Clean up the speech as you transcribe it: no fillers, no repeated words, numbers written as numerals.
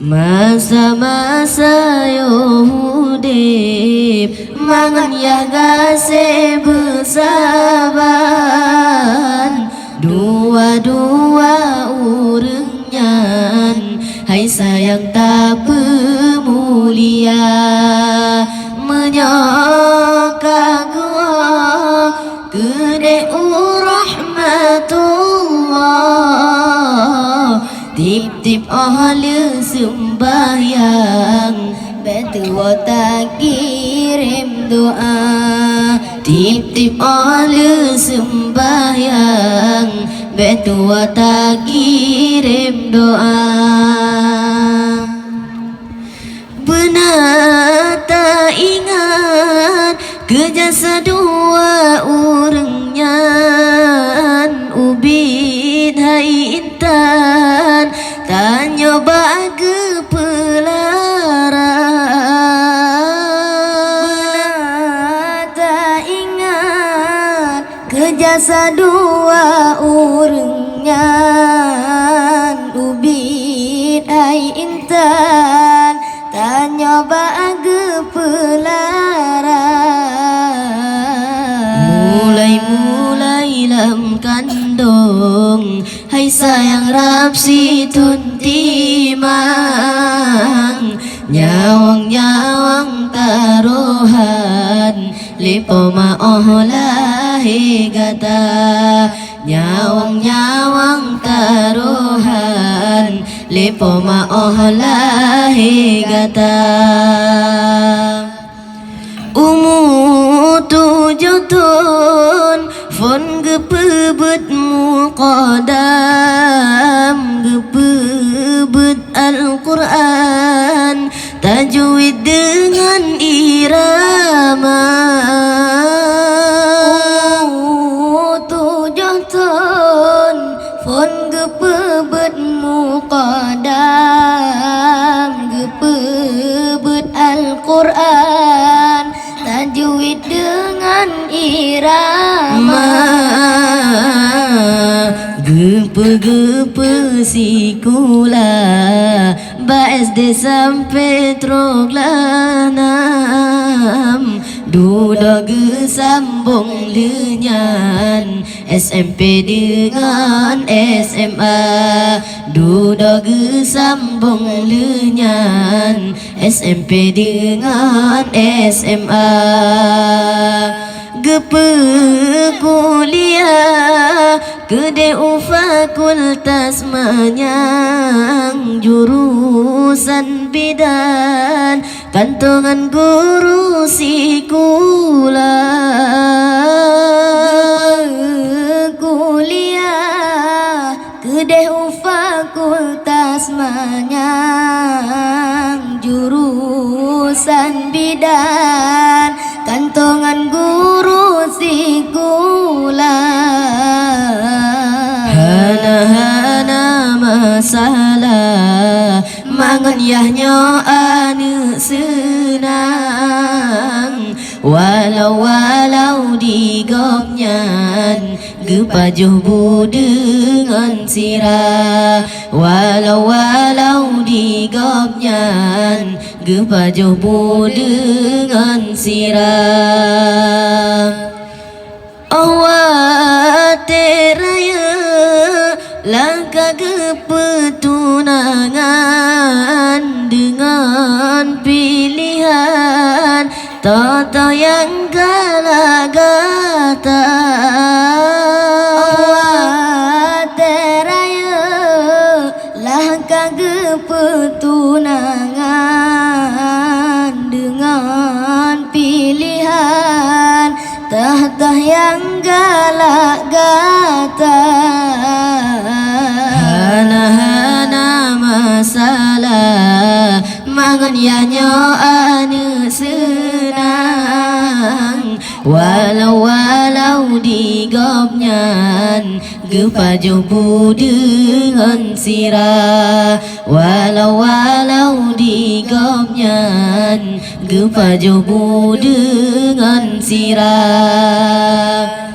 Masa-masa yo hudip mangan ya gase bersaban dua-dua urengnya hai sayang tak pemulia menyokak gua gede rahmatullah tip-tip ahli sembahyang betua tak kirim doa tip-tip ahli sembahyang betua tak kirim doa benar tak ingat kejasa dua urangnya ubid hai intan tak nyoba ke pelarang tak ingat kejasa dua urangnya ubid hai intan tak nyoba ke pelarang mulai lam kandung hai sayang rapsi tuntimang nyawang taruhan lipo maolahe gata nyawang taruhan lipo maolahe gata tujuh tahun fon gepebet muqaddam gepebet Al-Quran tajwid dengan irama tujuh tahun fon gepebet muqaddam gepebet Al-Quran tajwid dengan irama gepe-gepe sikula BSD sampai troglanam duda gesambung lenyan SMP dengan SMA duda gesambung lenyan SMP dengan SMA gepe kuliah gede fakultas manyang jurusan bidan kantongan guru sikula kuliah gede fakultas manyang jurusan bidan kantongan guru sikula hana masalah mangan yahnya anu senang walau digopnyan gepajuh bu dengan sirah walau digopnyan gepajuh bu dengan sirah awateraya langkah kepetunangan dengan pilihan tata yang galagata awateraya langkah kepetunangan dengan pilihan tata yang galak-gata hana masalah mangan yahnya anu senang walau digopnyan gepajuh bu dengan sirah walau digopnyan gepajuh bu dengan sirah